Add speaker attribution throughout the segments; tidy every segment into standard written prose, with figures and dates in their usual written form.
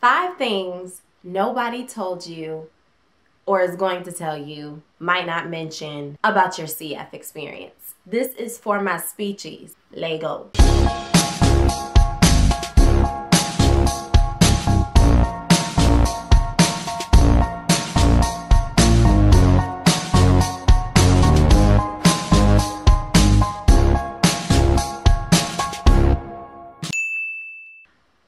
Speaker 1: 5 things nobody told you or is going to tell you, might not mention about your CF experience. This is for my speechies. Lego.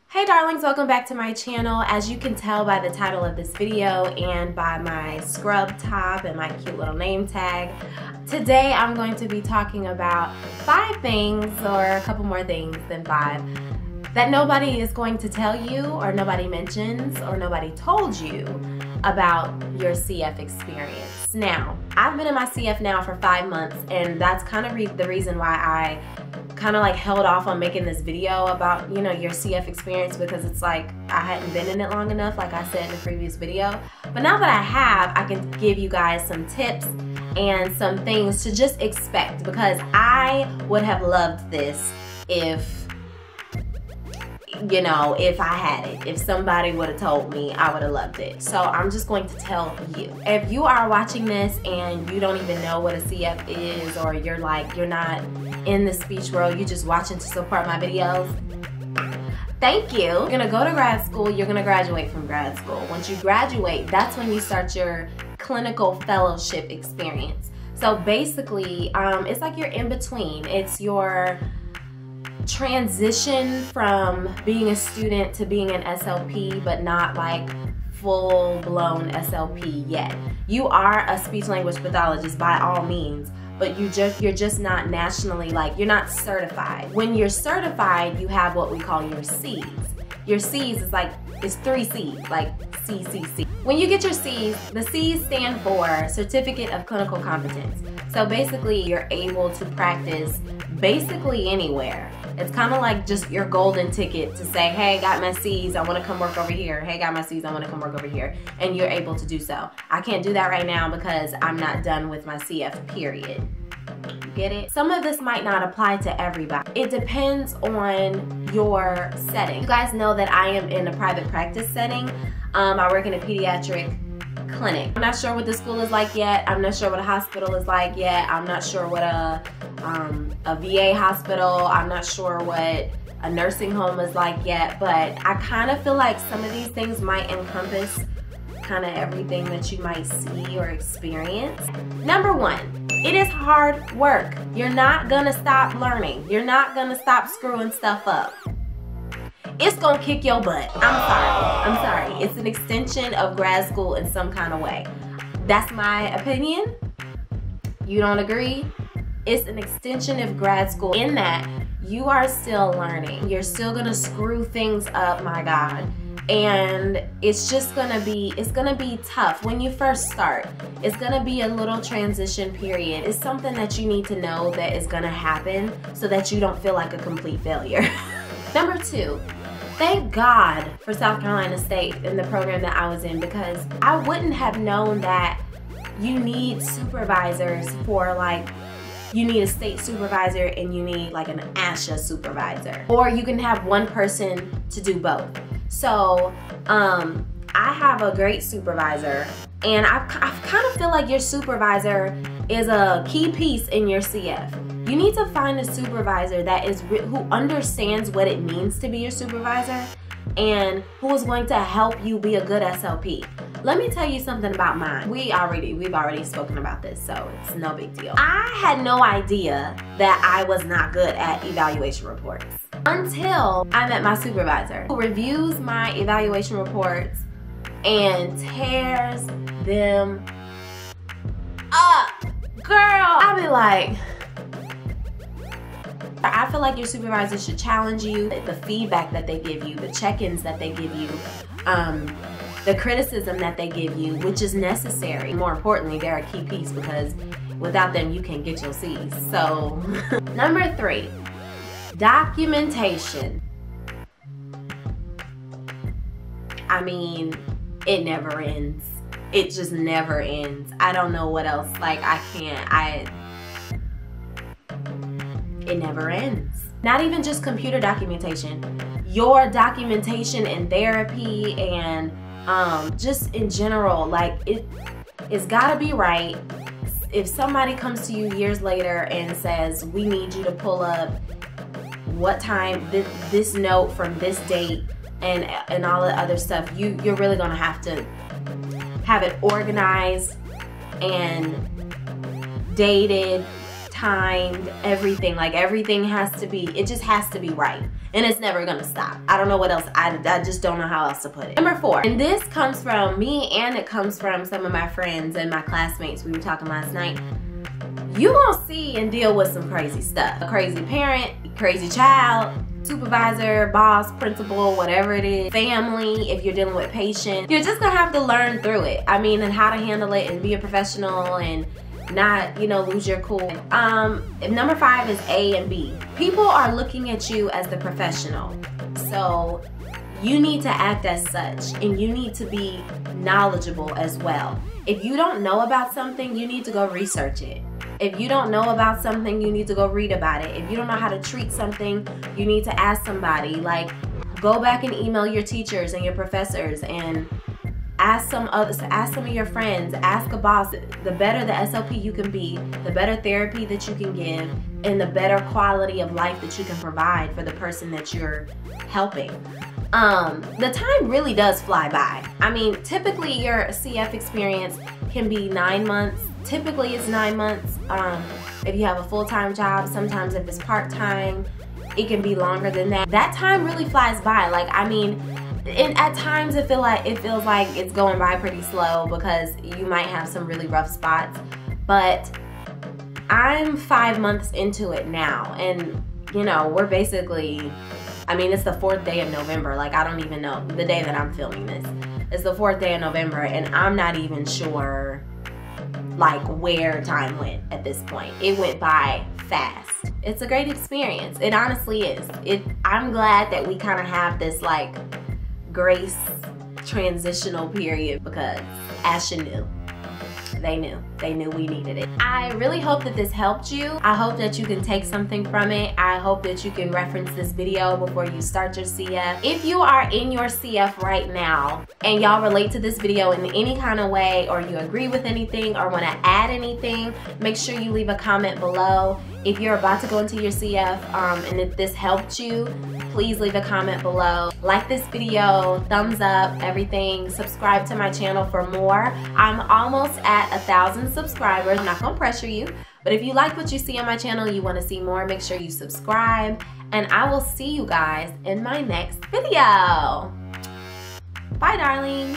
Speaker 1: Hey darlings, welcome back to my channel. As you can tell by the title of this video and by my scrub top and my cute little name tag, today I'm going to be talking about 5 things, or a couple more things than 5, that nobody is going to tell you, or nobody mentions, or nobody told you about your CF experience. Now, I've been in my CF now for 5 months, and that's kind of the reason why I kind of like held off on making this video about, you know, your CF experience, because it's like I hadn't been in it long enough, like I said in the previous video. But now that I have, I can give you guys some tips and some things to just expect, because I would have loved this if, you know, if I had it. If somebody would have told me, I would have loved it. So I'm just going to tell you. If you are watching this and you don't even know what a CF is, or you're like, you're not in the speech world, you're just watching to support my videos, thank you. You're gonna go to grad school, you're gonna graduate from grad school. Once you graduate, that's when you start your clinical fellowship experience. So basically, it's like you're in between. It's your transition from being a student to being an SLP, but not like full-blown SLP yet. You are a speech language pathologist by all means, but you're just not nationally, like, you're not certified. When you're certified, you have what we call your C's. Your C's is like, it's 3 C's, like CCC. When you get your C's, the C's stand for Certificate of Clinical Competence. So basically, you're able to practice basically anywhere. It's kind of like just your golden ticket to say, hey, got my C's, I want to come work over here. Hey, got my C's, I want to come work over here. And you're able to do so. I can't do that right now because I'm not done with my CF, period. You get it? Some of this might not apply to everybody. It depends on your setting. You guys know that I am in a private practice setting. I work in a pediatric clinic. I'm not sure what the school is like yet. I'm not sure what a hospital is like yet. I'm not sure what a VA hospital, I'm not sure what a nursing home is like yet, but I kind of feel like some of these things might encompass kind of everything that you might see or experience. Number 1, it is hard work. You're not gonna stop learning. You're not gonna stop screwing stuff up. It's gonna kick your butt. I'm sorry. It's an extension of grad school in some kind of way. That's my opinion. You don't agree? It's an extension of grad school in that you are still learning. You're still gonna screw things up, my God. And it's just gonna be, it's gonna be tough when you first start. It's gonna be a little transition period. It's something that you need to know that is gonna happen so that you don't feel like a complete failure. Number 2, thank God for South Carolina State and the program that I was in, because I wouldn't have known that you need supervisors for, like, you need a state supervisor and you need like an ASHA supervisor, or you can have one person to do both. So I have a great supervisor, and I kind of feel like your supervisor is a key piece in your CF. You need to find a supervisor that is who understands what it means to be your supervisor and who is going to help you be a good SLP. Let me tell you something about mine. We've already spoken about this, so it's no big deal. I had no idea that I was not good at evaluation reports until I met my supervisor, who reviews my evaluation reports and tears them up. Girl, I be like, I feel like your supervisor should challenge you. The feedback that they give you, the check-ins that they give you, the criticism that they give you, which is necessary. More importantly, they're a key piece, because without them, you can't get your C's. So, number 3, documentation. I mean, it never ends. It just never ends. I don't know what else. Like, it never ends. Not even just computer documentation. your documentation in therapy and just in general, like it's gotta be right. If somebody comes to you years later and says, we need you to pull up what time, this note from this date and all the other stuff, you're really gonna have to have it organized and dated, timed, everything. Like everything has to be, it just has to be right. And it's never gonna stop. I don't know what else, I just don't know how else to put it. Number 4, and this comes from me and it comes from some of my friends and my classmates. We were talking last night. You gonna see and deal with some crazy stuff. A crazy parent, crazy child, supervisor, boss, principal, whatever it is, family, if you're dealing with patients. You're just gonna have to learn through it. I mean, and how to handle it and be a professional and not, you know, lose your cool. Number 5 is A and B. People are looking at you as the professional. So you need to act as such and you need to be knowledgeable as well. If you don't know about something, you need to go research it. If you don't know about something, you need to go read about it. If you don't know how to treat something, you need to ask somebody. Like, go back and email your teachers and your professors and ask some of your friends, ask a boss. The better the SLP you can be, the better therapy that you can give, and the better quality of life that you can provide for the person that you're helping. The time really does fly by. I mean, typically your CF experience can be 9 months. Typically it's 9 months. If you have a full-time job, sometimes if it's part-time, it can be longer than that. That time really flies by. Like, I mean, and at times it feels like it's going by pretty slow because you might have some really rough spots. But I'm 5 months into it now, and you know, we're basically, I mean, it's the 4th day of November. Like, I don't even know the day that I'm filming this. It's the 4th day of November, and I'm not even sure like where time went at this point. It went by fast. It's a great experience. It honestly is. I'm glad that we kind of have this like grace transitional period because Asha knew. They knew we needed it. I really hope that this helped you. I hope that you can take something from it. I hope that you can reference this video before you start your CF. If you are in your CF right now and y'all relate to this video in any kind of way, or you agree with anything or want to add anything, make sure you leave a comment below. If you're about to go into your CF and if this helped you, please leave a comment below. Like this video, thumbs up, everything. Subscribe to my channel for more. I'm almost at 1,000 subscribers. I'm not gonna pressure you, but if you like what you see on my channel, you wanna see more, make sure you subscribe, and I will see you guys in my next video. Bye, darling.